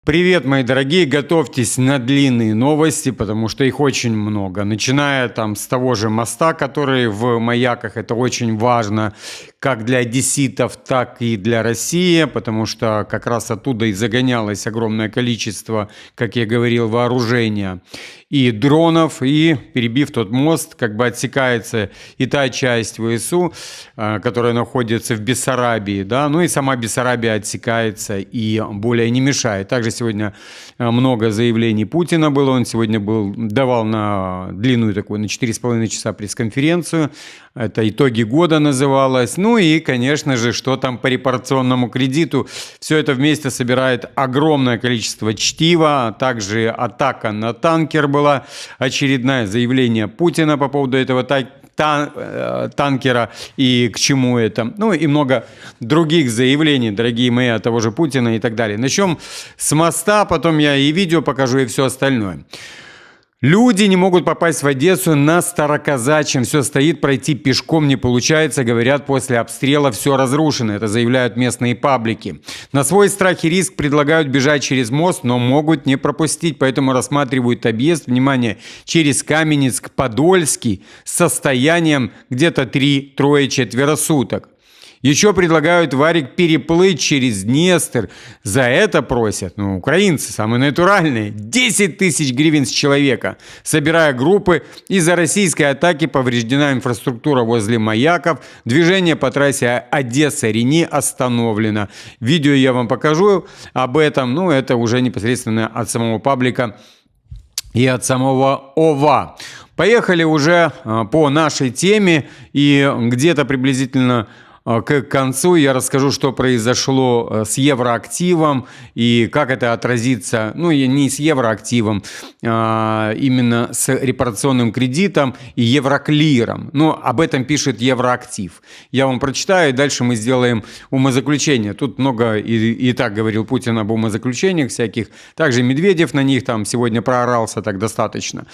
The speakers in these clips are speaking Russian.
Привет, мои дорогие, готовьтесь на длинные новости, потому что их очень много. Начиная там с того же моста, который в Маяках, это очень важно, как для одесситов, так и для России, потому что как раз оттуда и загонялось огромное количество, как я говорил, вооружения и дронов, и перебив тот мост, как бы отсекается и та часть ВСУ, которая находится в Бессарабии, да, ну и сама Бессарабия отсекается и более не мешает. Также сегодня много заявлений Путина было, он сегодня давал на длинную такую, на 4,5 часа пресс-конференцию, это итоги года называлось, ну и, конечно же, что там по репарационному кредиту, все это вместе собирает огромное количество чтива, а также атака на танкер была, очередное заявление Путина по поводу этого танкера и к чему это. Ну и много других заявлений, дорогие мои, от того же Путина и так далее. Начнем с моста, потом я и видео покажу, и все остальное. Люди не могут попасть в Одессу на Староказачьем. Все стоит, пройти пешком не получается. Говорят, после обстрела все разрушено. Это заявляют местные паблики. На свой страх и риск предлагают бежать через мост, но могут не пропустить. Поэтому рассматривают объезд, внимание, через Каменецк-Подольский с состоянием где-то 3-4 суток. Еще предлагают, Варик, переплыть через Днестр. За это просят, украинцы, самые натуральные, 10 тысяч гривен с человека. Собирая группы, из-за российской атаки повреждена инфраструктура возле Маяков. Движение по трассе Одесса-Рени остановлено. Видео я вам покажу об этом. Это уже непосредственно от самого паблика и от самого ОВА. Поехали уже по нашей теме. И где-то приблизительно к концу я расскажу, что произошло с евроактивом и как это отразится, не с евроактивом, а именно с репарационным кредитом и евроклиром. Об этом пишет евроактив. Я вам прочитаю, и дальше мы сделаем умозаключение. Тут много и так говорил Путин об умозаключениях всяких. Также Медведев на них там сегодня проорался так достаточно.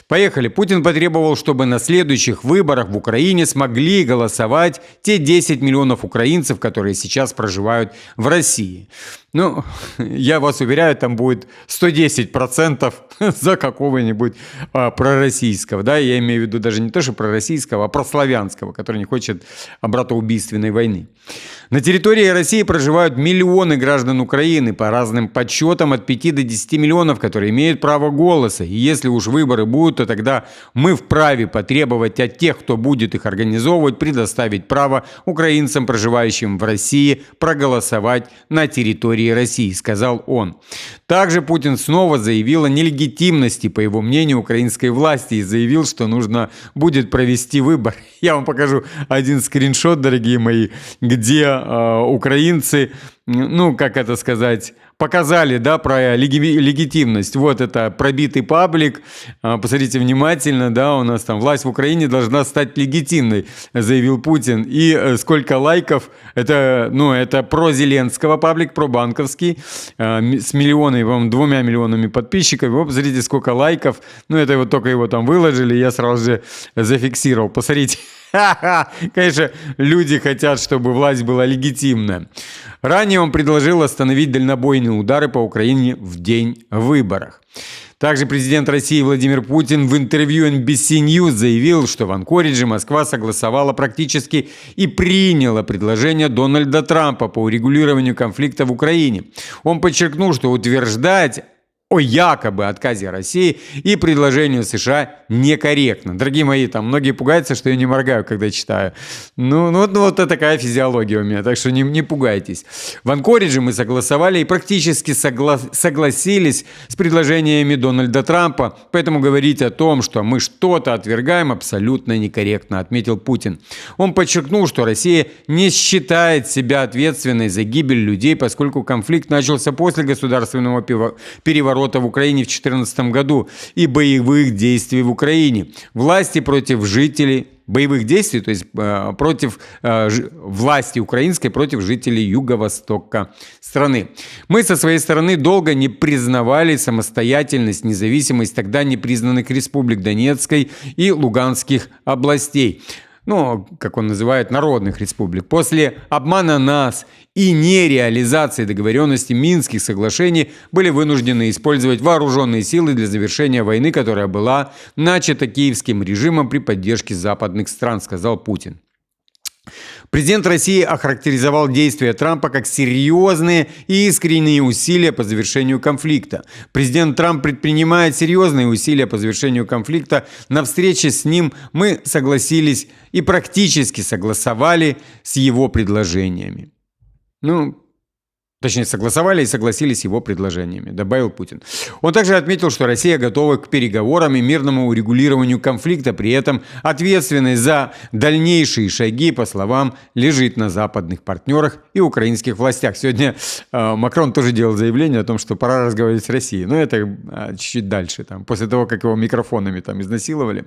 Поехали. Путин потребовал, чтобы на следующих выборах в Украине смогли голосовать те 10 миллионов украинцев, которые сейчас проживают в России. Я вас уверяю, там будет 110% за какого-нибудь пророссийского. Да? Я имею в виду даже не то, что пророссийского, а прославянского, который не хочет братоубийственной войны. На территории России проживают миллионы граждан Украины, по разным подсчетам от 5 до 10 миллионов, которые имеют право голоса. И если уж выборы будут, то тогда мы вправе потребовать от тех, кто будет их организовывать, предоставить право украинцам, проживающим в России, проголосовать на территории России, сказал он. Также Путин снова заявил о нелегитимности, по его мнению, украинской власти и заявил, что нужно будет провести выбор. Я вам покажу один скриншот, дорогие мои, где украинцы, показали, да, про легитимность. Вот это пробитый паблик. Посмотрите внимательно, да, у нас там власть в Украине должна стать легитимной, заявил Путин. И сколько лайков, это про Зеленского паблик, про банковский, с миллионами, по-моему, 2 миллионами подписчиков. Вот, посмотрите, сколько лайков. Это вот только его там выложили, я сразу же зафиксировал. Посмотрите. Конечно, люди хотят, чтобы власть была легитимная. Ранее он предложил остановить дальнобойные удары по Украине в день выборов. Также президент России Владимир Путин в интервью NBC News заявил, что в Анкоридже Москва согласовала практически и приняла предложение Дональда Трампа по урегулированию конфликта в Украине. Он подчеркнул, что утверждать о якобы отказе России и предложению США некорректно. Дорогие мои, там многие пугаются, что я не моргаю, когда читаю. Вот это такая физиология у меня, так что не пугайтесь. В Анкоридже мы согласовали и практически согласились с предложениями Дональда Трампа, поэтому говорить о том, что мы что-то отвергаем, абсолютно некорректно, отметил Путин. Он подчеркнул, что Россия не считает себя ответственной за гибель людей, поскольку конфликт начался после государственного переворота в Украине в 2014 году и боевых действий в Украине. Власти против жителей боевых действий, то есть против власти украинской, против жителей юго-востока страны. Мы со своей стороны долго не признавали самостоятельность, независимость тогда непризнанных республик Донецкой и Луганских областей. ну, как он называет, народных республик. После обмана нас и нереализации договоренности Минских соглашений были вынуждены использовать вооруженные силы для завершения войны, которая была начата киевским режимом при поддержке западных стран, сказал Путин. Президент России охарактеризовал действия Трампа как серьезные и искренние усилия по завершению конфликта. Президент Трамп предпринимает серьезные усилия по завершению конфликта. На встрече с ним мы согласились и практически согласовали с его предложениями. Точнее, согласовали и согласились с его предложениями, добавил Путин. Он также отметил, что Россия готова к переговорам и мирному урегулированию конфликта. При этом ответственность за дальнейшие шаги, по словам, лежит на западных партнерах и украинских властях. Сегодня Макрон тоже делал заявление о том, что пора разговаривать с Россией. Но это чуть-чуть дальше, после того, как его микрофонами изнасиловали.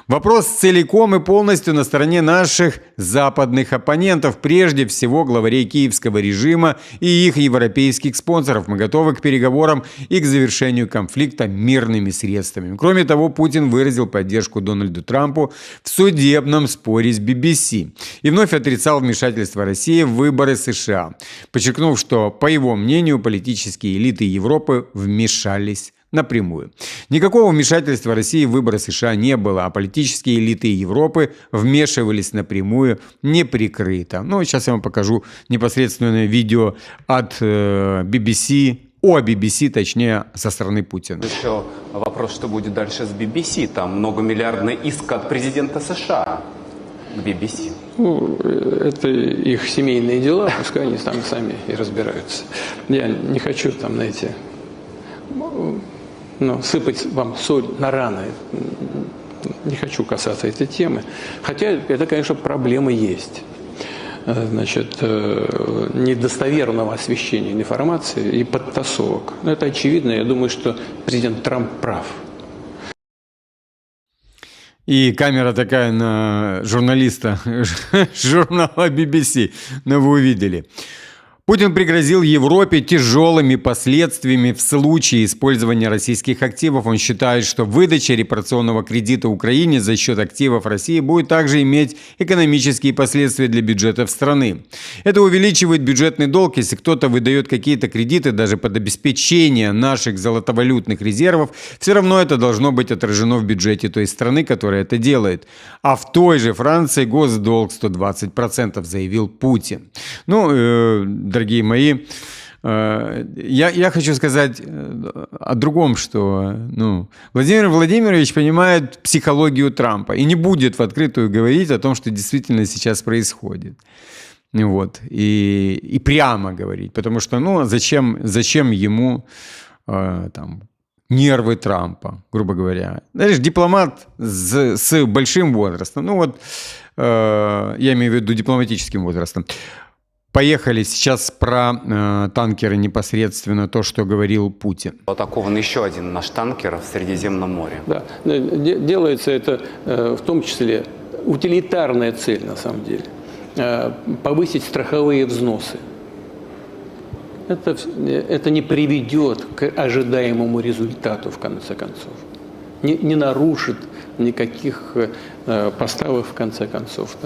Вопрос целиком и полностью на стороне наших западных оппонентов, прежде всего главарей киевского режима и их европейских спонсоров. Мы готовы к переговорам и к завершению конфликта мирными средствами. Кроме того, Путин выразил поддержку Дональду Трампу в судебном споре с BBC и вновь отрицал вмешательство России в выборы США, подчеркнув, что, по его мнению, политические элиты Европы вмешались напрямую. Никакого вмешательства России в выборы США не было, а политические элиты Европы вмешивались напрямую, неприкрыто. Сейчас я вам покажу непосредственное видео от BBC, о BBC, точнее, со стороны Путина. Еще вопрос, что будет дальше с BBC. Там многомиллиардный иск от президента США к BBC. Это их семейные дела, пускай они там сами и разбираются. Я не хочу сыпать вам соль на раны. Не хочу касаться этой темы. Хотя это, конечно, проблемы есть. Недостоверного освещения информации и подтасовок. Это очевидно. Я думаю, что президент Трамп прав. И камера такая на журналиста журнала BBC. Вы увидели. Путин пригрозил Европе тяжелыми последствиями в случае использования российских активов. Он считает, что выдача репарационного кредита Украине за счет активов России будет также иметь экономические последствия для бюджетов страны. Это увеличивает бюджетный долг, если кто-то выдает какие-то кредиты даже под обеспечение наших золотовалютных резервов, все равно это должно быть отражено в бюджете той страны, которая это делает. А в той же Франции госдолг 120%, заявил Путин. Дорогие мои, я хочу сказать о другом, что Владимир Владимирович понимает психологию Трампа и не будет в открытую говорить о том, что действительно сейчас происходит. И прямо говорить, потому что зачем ему нервы Трампа, грубо говоря. Знаешь, дипломат с большим возрастом, я имею в виду дипломатическим возрастом. Поехали сейчас про танкеры непосредственно, то, что говорил Путин. Атакован еще один наш танкер в Средиземном море. Да, делается это в том числе утилитарная цель, на самом деле. Повысить страховые взносы. Это не приведет к ожидаемому результату, в конце концов. Не нарушит никаких поставок, в конце концов.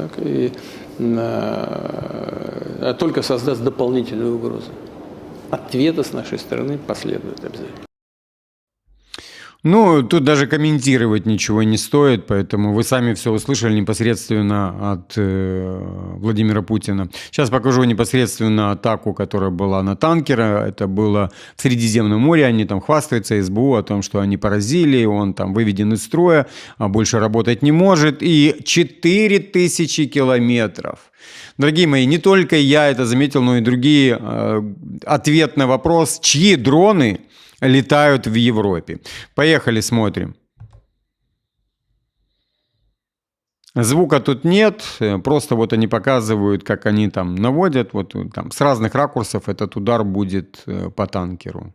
А только создаст дополнительную угрозу. Ответа с нашей стороны последует обязательно. Тут даже комментировать ничего не стоит, поэтому вы сами все услышали непосредственно от Владимира Путина. Сейчас покажу непосредственно атаку, которая была на танкера. Это было в Средиземном море. Они там хвастаются, СБУ, о том, что они поразили, он там выведен из строя, а больше работать не может. И 4000 километров. Дорогие мои, не только я это заметил, но и другие. Ответ на вопрос, чьи дроны летают в Европе. Поехали, смотрим. Звука тут нет, просто они показывают, как они там наводят, там с разных ракурсов этот удар будет по танкеру.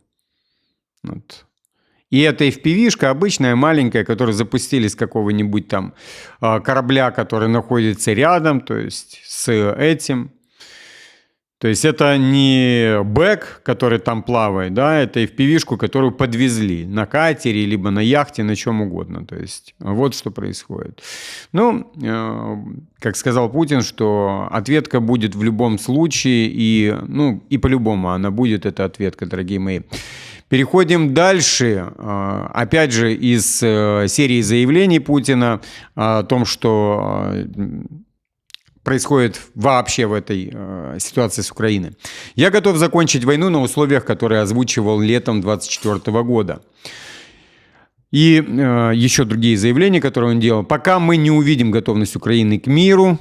И это FPV-шка обычная, маленькая, которую запустили с какого-нибудь там корабля, который находится рядом, то есть с этим. То есть это не бэк, который там плавает, да, это FPV-шку, которую подвезли на катере, либо на яхте, на чем угодно. То есть вот что происходит. Ну, как сказал Путин, что ответка будет в любом случае, и по-любому она будет, эта ответка, дорогие мои. Переходим дальше. Опять же, из серии заявлений Путина о том, что происходит вообще в этой ситуации с Украиной. Я готов закончить войну на условиях, которые озвучивал летом 2024 года. И еще другие заявления, которые он делал. Пока мы не увидим готовность Украины к миру,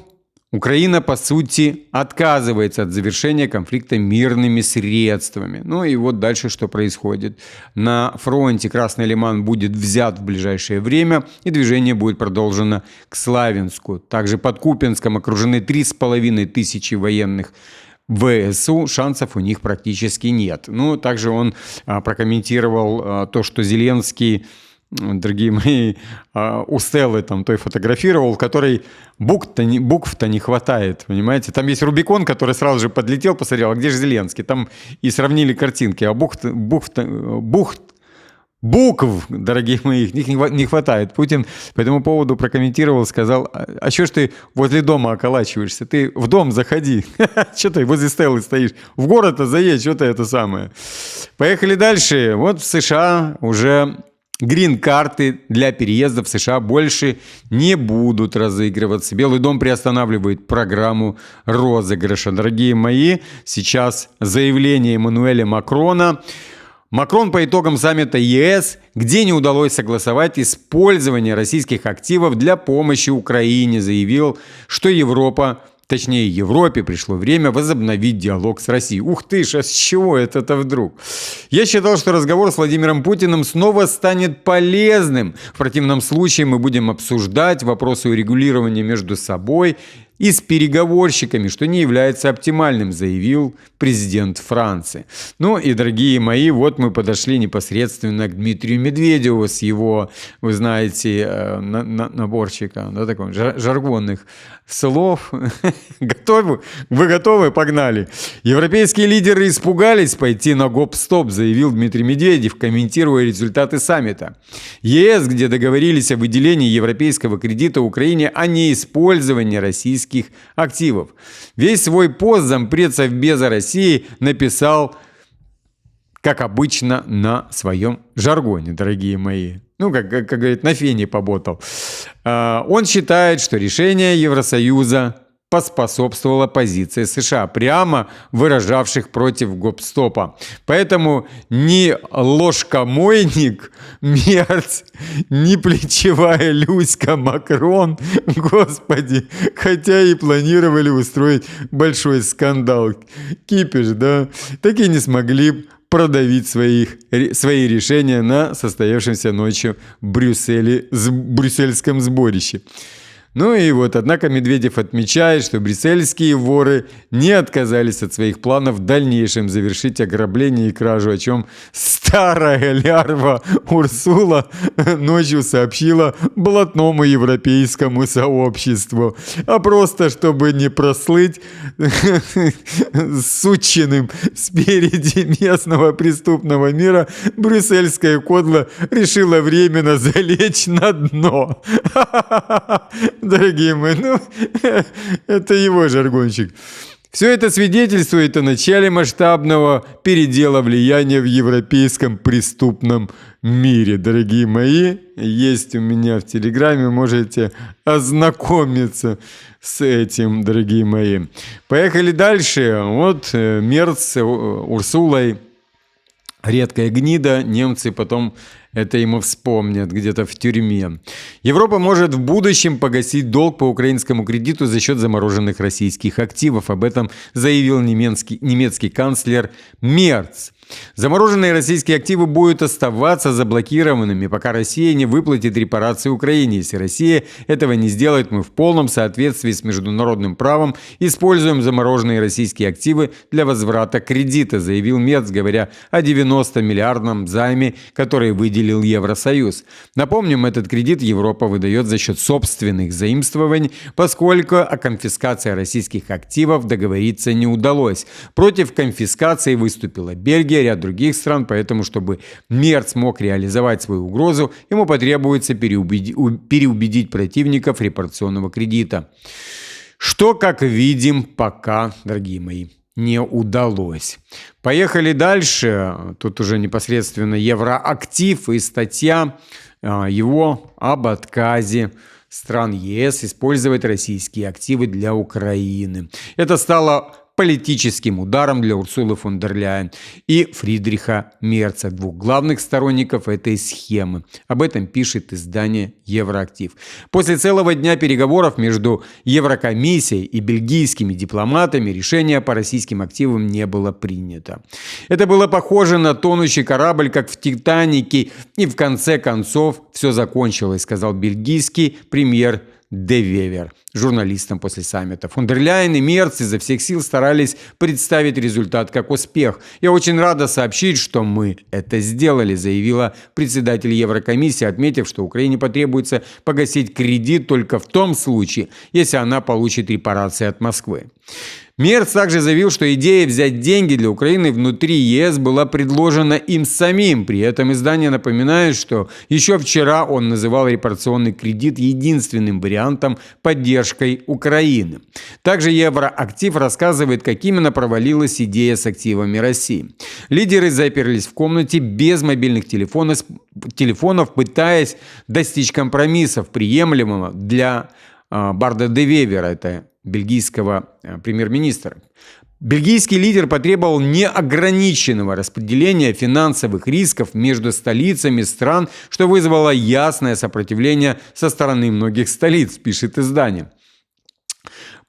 Украина, по сути, отказывается от завершения конфликта мирными средствами. Ну и вот дальше что происходит. На фронте Красный Лиман будет взят в ближайшее время, и движение будет продолжено к Славянску. Также под Купянском окружены 3500 военных ВСУ, шансов у них практически нет. Ну, также он прокомментировал то, что Зеленский, дорогие мои, у Стеллы там той фотографировал, в которой букв-то не хватает, понимаете? Там есть Рубикон, который сразу же подлетел, посмотрел, а где же Зеленский? Там и сравнили картинки, а букв, дорогие мои, их не хватает. Путин по этому поводу прокомментировал, сказал: а что ж ты возле дома околачиваешься? Ты в дом заходи. Что ты возле Стеллы стоишь? В город-то заедь, что ты это самое. Поехали дальше. Вот в США уже грин-карты для переезда в США больше не будут разыгрываться. Белый дом приостанавливает программу розыгрыша. Дорогие мои, сейчас заявление Эммануэля Макрона. Макрон по итогам саммита ЕС, где не удалось согласовать использование российских активов для помощи Украине, заявил, что Европе пришло время возобновить диалог с Россией. Ух ты ж, а с чего это вдруг? Я считал, что разговор с Владимиром Путиным снова станет полезным. В противном случае мы будем обсуждать вопросы урегулирования между собой и с переговорщиками, что не является оптимальным, заявил президент Франции. Ну и, дорогие мои, вот мы подошли непосредственно к Дмитрию Медведеву с его, вы знаете, наборчика, да, такого, жаргонных слов. Готовы? Вы готовы? Погнали. Европейские лидеры испугались пойти на гоп-стоп, заявил Дмитрий Медведев, комментируя результаты саммита. ЕС, где договорились о выделении европейского кредита Украине, а не использовании российских активов. Весь свой пост зампред Совбеза России написал, как обычно, на своем жаргоне, дорогие мои. Ну, как говорит, на фене поботал. Он считает, что решение Евросоюза поспособствовала позиции США, прямо выражавших против гоп-стопа. Поэтому ни ложкомойник Мерц, ни плечевая Люська Макрон, господи, хотя и планировали устроить большой скандал, кипиш, да, так и не смогли продавить свои решения на состоявшемся ночью в брюссельском сборище. Ну и вот, однако Медведев отмечает, что брюссельские воры не отказались от своих планов в дальнейшем завершить ограбление и кражу, о чем старая лярва Урсула ночью сообщила блатному европейскому сообществу. А просто, чтобы не прослыть сучиным спереди местного преступного мира, брюссельская кодла решила временно залечь на дно. Дорогие мои, это его жаргончик. Все это свидетельствует о начале масштабного передела влияния в европейском преступном мире. Дорогие мои, есть у меня в Телеграме, можете ознакомиться с этим, дорогие мои. Поехали дальше. Вот Мерц с Урсулой, редкая гнида, немцы потом это ему вспомнят где-то в тюрьме. Европа может в будущем погасить долг по украинскому кредиту за счет замороженных российских активов. Об этом заявил немецкий канцлер Мерц. Замороженные российские активы будут оставаться заблокированными, пока Россия не выплатит репарации Украине. Если Россия этого не сделает, мы в полном соответствии с международным правом используем замороженные российские активы для возврата кредита, заявил Мерц, говоря о 90-миллиардном займе, который выделили выделил Евросоюз. Напомним, этот кредит Европа выдает за счет собственных заимствований, поскольку о конфискации российских активов договориться не удалось. Против конфискации выступила Бельгия, ряд других стран, поэтому, чтобы Мерц мог реализовать свою угрозу, ему потребуется переубедить противников репарационного кредита. Что, как видим, пока, дорогие мои, не удалось. Поехали дальше. Тут уже непосредственно Евроактив и статья его об отказе стран ЕС использовать российские активы для Украины. Это стало политическим ударом для Урсулы фон дер Ляйен и Фридриха Мерца, двух главных сторонников этой схемы. Об этом пишет издание Евроактив. После целого дня переговоров между Еврокомиссией и бельгийскими дипломатами решение по российским активам не было принято. Это было похоже на тонущий корабль, как в «Титанике», и в конце концов все закончилось, сказал бельгийский премьер Де Вевер журналистам после саммита. Фон дер Ляйен и Мерц изо всех сил старались представить результат как успех. «Я очень рада сообщить, что мы это сделали», заявила председатель Еврокомиссии, отметив, что Украине потребуется погасить кредит только в том случае, если она получит репарации от Москвы. Мерц также заявил, что идея взять деньги для Украины внутри ЕС была предложена им самим. При этом издание напоминает, что еще вчера он называл репарационный кредит единственным вариантом поддержкой Украины. Также Евроактив рассказывает, как именно провалилась идея с активами России. Лидеры заперлись в комнате без мобильных телефонов, пытаясь достичь компромиссов, приемлемого для Барда де Вевера, это бельгийского премьер-министра. Бельгийский лидер потребовал неограниченного распределения финансовых рисков между столицами стран, что вызвало ясное сопротивление со стороны многих столиц, пишет издание.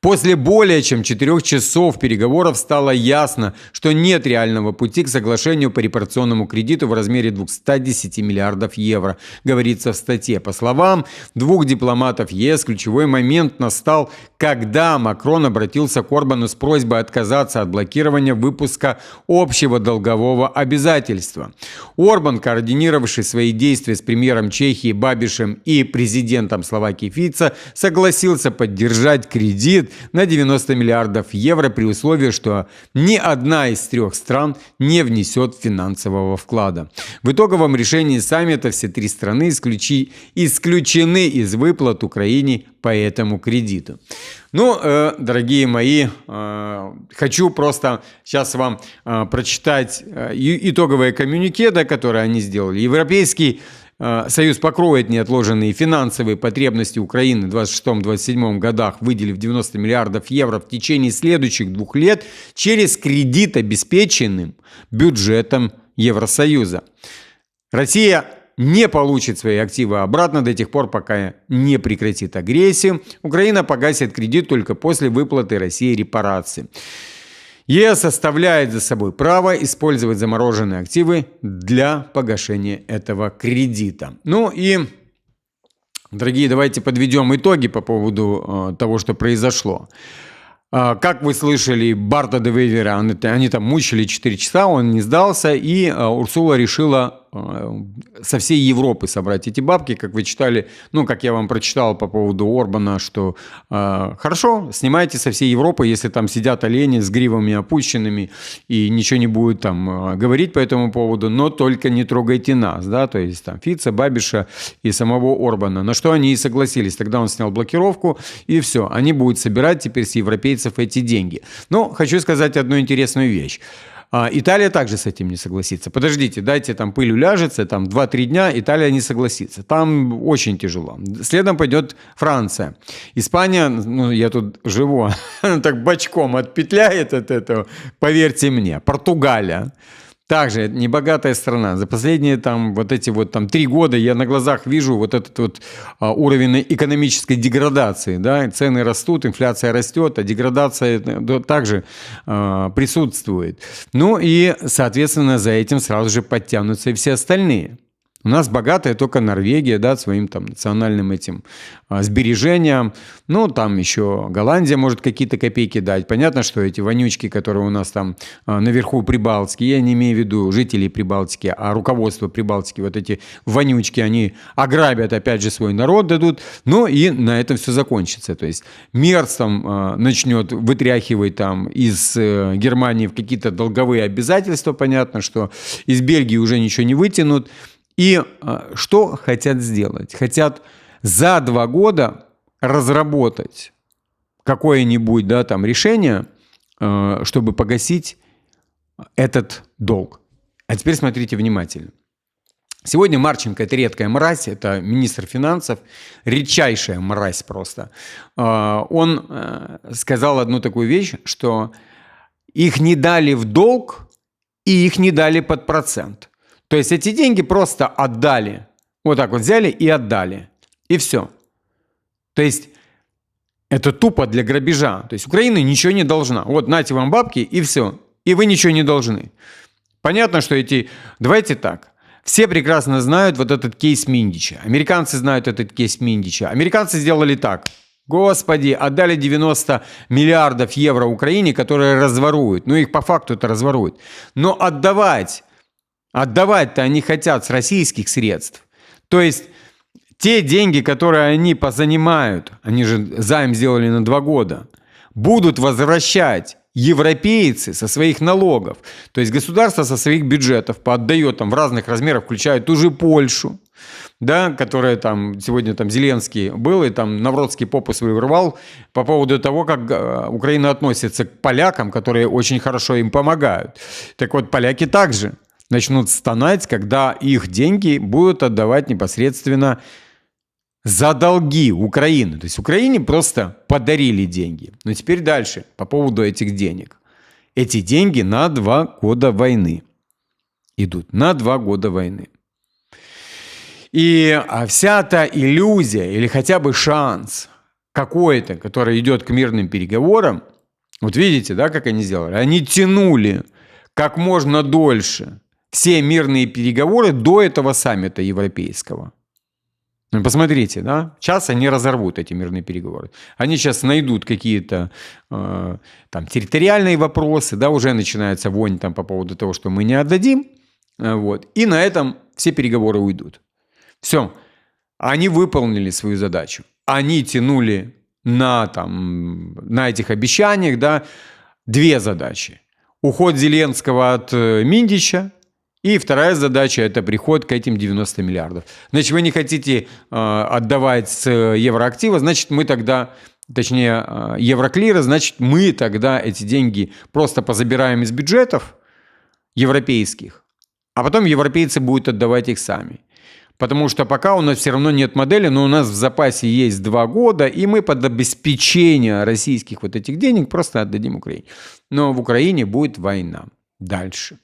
После более чем 4 часов переговоров стало ясно, что нет реального пути к соглашению по репарационному кредиту в размере 210 миллиардов евро, говорится в статье. По словам двух дипломатов ЕС, ключевой момент настал, когда Макрон обратился к Орбану с просьбой отказаться от блокирования выпуска общего долгового обязательства. Орбан, координировавший свои действия с премьером Чехии Бабишем и президентом Словакии Фицо, согласился поддержать кредит на 90 миллиардов евро при условии, что ни одна из 3 стран не внесет финансового вклада. В итоговом решении саммита все 3 страны исключены из выплат Украине по этому кредиту. Ну, дорогие мои, хочу просто сейчас вам прочитать итоговое коммюнике, которое они сделали. Европейский Союз покроет неотложенные финансовые потребности Украины в 2026-2027 годах, выделив 90 миллиардов евро в течение следующих 2 лет через кредит, обеспеченным бюджетом Евросоюза. Россия не получит свои активы обратно до тех пор, пока не прекратит агрессию. Украина погасит кредит только после выплаты России репараций. ЕС оставляет за собой право использовать замороженные активы для погашения этого кредита. Ну и, дорогие, давайте подведем итоги по поводу того, что произошло. Как вы слышали, Барда де Вевера, они там мучили 4 часа, он не сдался, и Урсула решила со всей Европы собрать эти бабки, как вы читали, как я вам прочитал по поводу Орбана, что хорошо, снимайте со всей Европы, если там сидят олени с гривами опущенными и ничего не будет там говорить по этому поводу, но только не трогайте нас, да, то есть там Фицо, Бабиша и самого Орбана, на что они и согласились. Тогда он снял блокировку, и все, они будут собирать теперь с европейцев эти деньги. Но хочу сказать одну интересную вещь. Италия также с этим не согласится. Подождите, дайте там пыль уляжется, там 2-3 дня, Италия не согласится. Там очень тяжело. Следом пойдет Франция. Испания, я тут живу, так бочком отпетляет от этого, поверьте мне. Португалия. Также небогатая страна. За последние 3 года я на глазах вижу вот этот уровень экономической деградации. Да? Цены растут, инфляция растет, а деградация также присутствует. Ну и, соответственно, за этим сразу же подтянутся и все остальные. У нас богатая только Норвегия, да, своим там национальным этим сбережением. Ну, там еще Голландия может какие-то копейки дать. Понятно, что эти вонючки, которые у нас там наверху Прибалтики, я не имею в виду жителей Прибалтики, а руководство Прибалтики, вот эти вонючки, они ограбят опять же свой народ, дадут, ну и на этом все закончится. То есть Мерц там начнет вытряхивать там из Германии в какие-то долговые обязательства, понятно, что из Бельгии уже ничего не вытянут. И что хотят сделать? Хотят за 2 года разработать какое-нибудь, да, там, решение, чтобы погасить этот долг. А теперь смотрите внимательно. Сегодня Марченко – это редкая мразь, это министр финансов, редчайшая мразь просто. Он сказал одну такую вещь, что их не дали в долг и их не дали под процент. То есть эти деньги просто отдали. Вот так вот взяли и отдали. И все. То есть это тупо для грабежа. То есть Украина ничего не должна. Вот нате вам бабки и все. И вы ничего не должны. Понятно, что эти... Давайте так. Все прекрасно знают вот этот кейс Миндича. Американцы знают этот кейс Миндича. Американцы сделали так. Господи, отдали 90 миллиардов евро Украине, которые разворуют. Ну, их по факту это разворуют. Но отдавать-то они хотят с российских средств. То есть те деньги, которые они позанимают, они же займ сделали на 2 года, будут возвращать европейцы со своих налогов. То есть государство со своих бюджетов поотдает там в разных размерах, включая ту же Польшу, да, которая там сегодня там Зеленский был и там Навродский попу свою рвал по поводу того, как Украина относится к полякам, которые очень хорошо им помогают. Так вот, поляки также начнут стонать, когда их деньги будут отдавать непосредственно за долги Украины. То есть Украине просто подарили деньги. Но теперь дальше, по поводу этих денег. Эти деньги на 2 года войны идут. На 2 года войны. И вся та иллюзия или хотя бы шанс какой-то, который идет к мирным переговорам, вот видите, да, как они сделали? Они тянули как можно дольше все мирные переговоры до этого саммита европейского. Ну, посмотрите, да, сейчас они разорвут эти мирные переговоры. Они сейчас найдут какие-то там территориальные вопросы, да, уже начинается вонь там по поводу того, что мы не отдадим, вот, и на этом все переговоры уйдут. Все, они выполнили свою задачу. Они тянули на этих обещаниях, да, 2 задачи. Уход Зеленского от Миндича. И вторая задача – это приход к этим 90 миллиардов. Значит, вы не хотите отдавать с евроактива, значит, мы тогда, точнее, евроклира, значит, мы тогда эти деньги просто позабираем из бюджетов европейских, а потом европейцы будут отдавать их сами. Потому что пока у нас все равно нет модели, но у нас в запасе есть 2 года, и мы под обеспечение российских вот этих денег просто отдадим Украине. Но в Украине будет война дальше.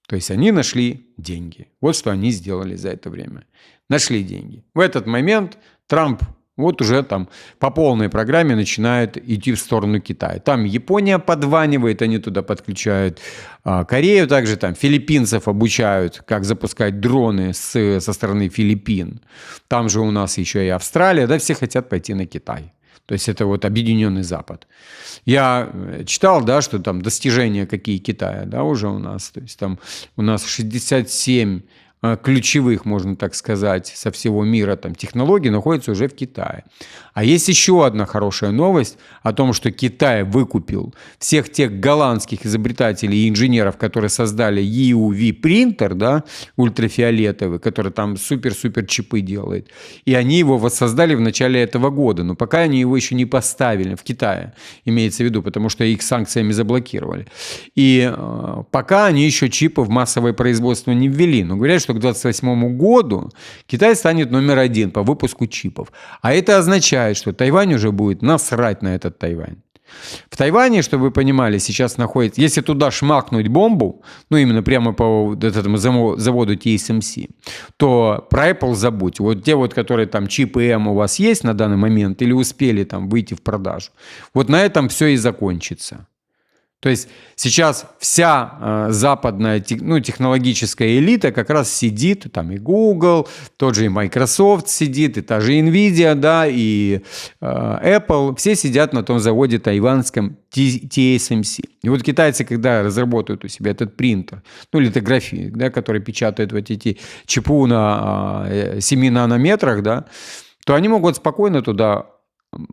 То есть они нашли деньги. Вот что они сделали за это время. Нашли деньги. В этот момент Трамп вот уже там по полной программе начинает идти в сторону Китая. Там Япония подванивает, они туда подключают Корею, также там филиппинцев обучают, как запускать дроны со стороны Филиппин. Там же у нас еще и Австралия, да, все хотят пойти на Китай. То есть это вот объединенный Запад. Я читал, да, что там достижения какие Китая, да, уже у нас. То есть там у нас 67 ключевых, можно так сказать, со всего мира там, технологий находятся уже в Китае. А есть еще одна хорошая новость о том, что Китай выкупил всех тех голландских изобретателей и инженеров, которые создали EUV-принтер, да, ультрафиолетовый, который там супер-супер чипы делает. И они его воссоздали в начале этого года. Но пока они его еще не поставили в Китае, имеется в виду, потому что их санкциями заблокировали. И пока они еще чипы в массовое производство не ввели. Но говорят, что к 2028 году Китай станет номер 1 по выпуску чипов. А это означает, что Тайвань уже будет насрать на этот Тайвань. В Тайване, чтобы вы понимали, сейчас находится... Если туда шмакнуть бомбу, ну именно прямо по вот этому заводу TSMC, то про Apple забудь. Вот те вот, которые там чипы M у вас есть на данный момент или успели там выйти в продажу, вот на этом все и закончится. То есть сейчас вся западная технологическая элита как раз сидит, там и Google, тот же и Microsoft сидит, и та же Nvidia, да, и Apple, все сидят на том заводе тайванском TSMC. И вот китайцы, когда разработают у себя этот принтер, ну, литографию, да, который печатает вот эти ЧПУ на 7 нанометрах, да, то они могут спокойно туда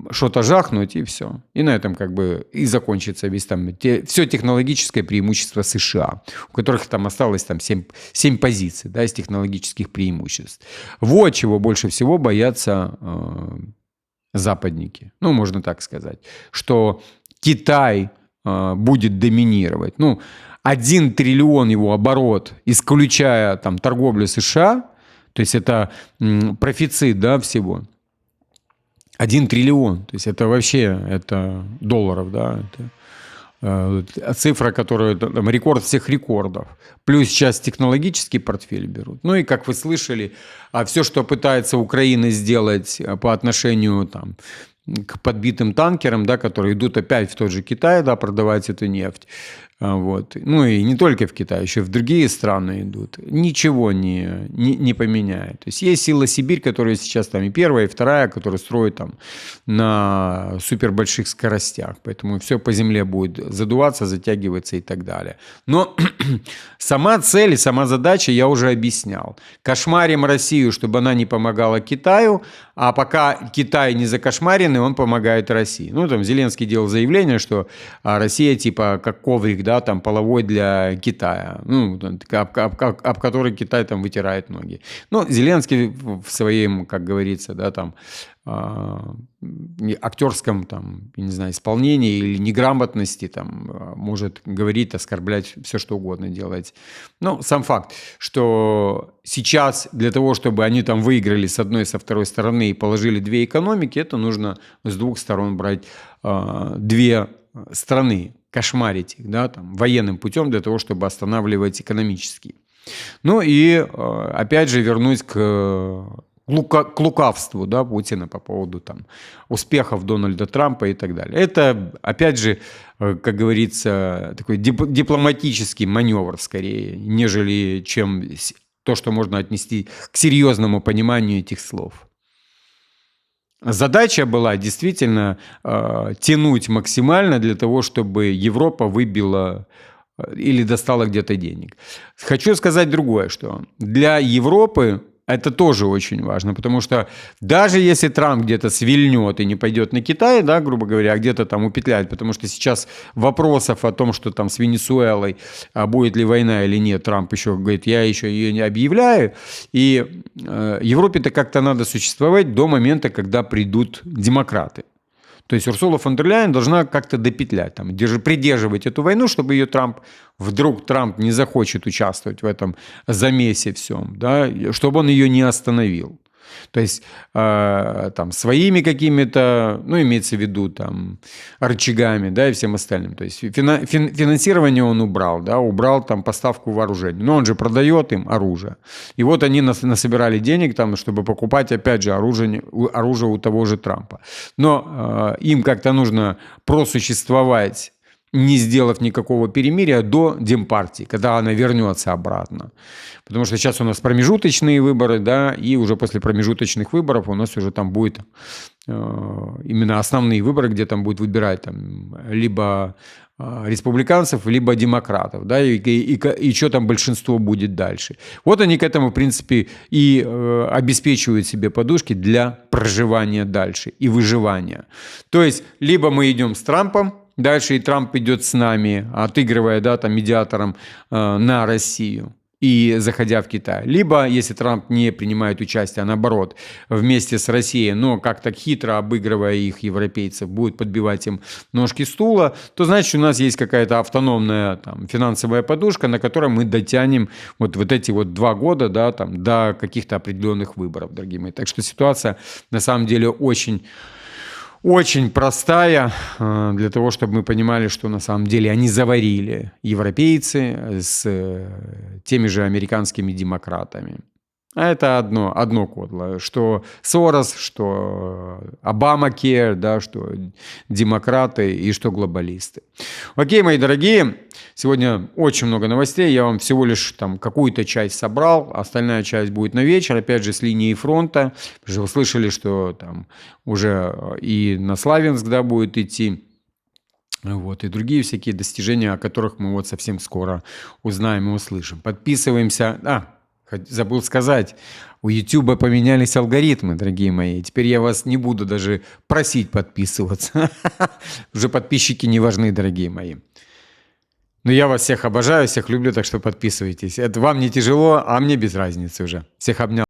что-то жахнуть, и все. И на этом как бы и закончится весь там, все технологическое преимущество США, у которых там осталось там 7 позиций, да, из технологических преимуществ. Вот чего больше всего боятся западники. Ну, можно так сказать, что Китай будет доминировать. Ну, 1 триллион его оборот, исключая там торговлю США, то есть это профицит, да, всего. 1 триллион, то есть это вообще, это долларов, да, это цифра, которая, там, рекорд всех рекордов. Плюс сейчас технологический портфель берут. Ну и, как вы слышали, все, что пытается Украина сделать по отношению там, к подбитым танкерам, да, которые идут опять в тот же Китай, да, продавать эту нефть. Вот. Ну и не только в Китай, еще в другие страны идут. Ничего не поменяет. То есть сила Сибирь, которая сейчас там и первая, и вторая, которая строит там на супербольших скоростях. Поэтому все по земле будет задуваться, затягиваться и так далее. Но сама цель и сама задача я уже объяснял. Кошмарим Россию, чтобы она не помогала Китаю, а пока Китай не закошмаренный, он помогает России. Ну, там Зеленский делал заявление, что Россия типа как коврик, да, там половой для Китая, ну, об который Китай там вытирает ноги. Ну, Зеленский в своем, как говорится, да, там актерском там, я не знаю, исполнении или неграмотности там может говорить, оскорблять, все что угодно делать. Но сам факт, что сейчас для того, чтобы они там выиграли с одной и со второй стороны и положили 2 экономики, это нужно с 2 сторон брать 2 страны, кошмарить их, да, там, военным путем для того, чтобы останавливать экономически. Ну и опять же вернусь к лукавству, да, Путина по поводу там, успехов Дональда Трампа и так далее. Это, опять же, как говорится, такой дипломатический маневр скорее, нежели чем то, что можно отнести к серьезному пониманию этих слов. Задача была действительно тянуть максимально для того, чтобы Европа выбила или достала где-то денег. Хочу сказать другое, что для Европы это тоже очень важно, потому что даже если Трамп где-то свильнет и не пойдет на Китай, да, грубо говоря, а где-то там упетляет, потому что сейчас вопросов о том, что там с Венесуэлой, будет ли война или нет, Трамп еще говорит, я еще ее не объявляю, и Европе-то как-то надо существовать до момента, когда придут демократы. То есть Урсула фон дер Ляйен должна как-то допетлять, там, придерживать эту войну, чтобы ее вдруг Трамп не захочет участвовать в этом замесе всем, да, чтобы он ее не остановил. То есть там своими какими-то, ну, имеется в виду там рычагами, да, и всем остальным. То есть финансирование он убрал, да, убрал там поставку вооружений. Но он же продает им оружие. И вот они насобирали денег там, чтобы покупать, опять же, оружие у того же Трампа. Но им как-то нужно просуществовать, не сделав никакого перемирия до Демпартии, когда она вернется обратно. Потому что сейчас у нас промежуточные выборы, да, и уже после промежуточных выборов у нас уже там будет именно основные выборы, где там будет выбирать там, либо республиканцев, либо демократов, да, и что там большинство будет дальше. Вот они к этому, в принципе, и обеспечивают себе подушки для проживания дальше и выживания. То есть, либо мы идем с Трампом, дальше и Трамп идет с нами, отыгрывая, да, там, медиатором на Россию и заходя в Китай. Либо, если Трамп не принимает участие, а наоборот, вместе с Россией, но как-то хитро обыгрывая их, европейцев, будет подбивать им ножки стула, то значит, у нас есть какая-то автономная там, финансовая подушка, на которой мы дотянем вот эти вот 2 года, да, там, до каких-то определенных выборов, дорогие мои. Так что ситуация на самом деле очень простая, для того, чтобы мы понимали, что на самом деле они заварили европейцы с теми же американскими демократами. А это одно кодло, что Сорос, что Обама-Кер, да, что демократы и что глобалисты. Окей, мои дорогие, сегодня очень много новостей, я вам всего лишь там какую-то часть собрал, остальная часть будет на вечер, опять же, с линии фронта, потому что вы слышали, что там уже и на Славянск, да, будет идти. Вот, и другие всякие достижения, о которых мы вот совсем скоро узнаем и услышим. Подписываемся. Забыл сказать, у YouTube поменялись алгоритмы, дорогие мои. Теперь я вас не буду даже просить подписываться. Уже подписчики не важны, дорогие мои. Но я вас всех обожаю, всех люблю, так что подписывайтесь. Это вам не тяжело, а мне без разницы уже. Всех обнял.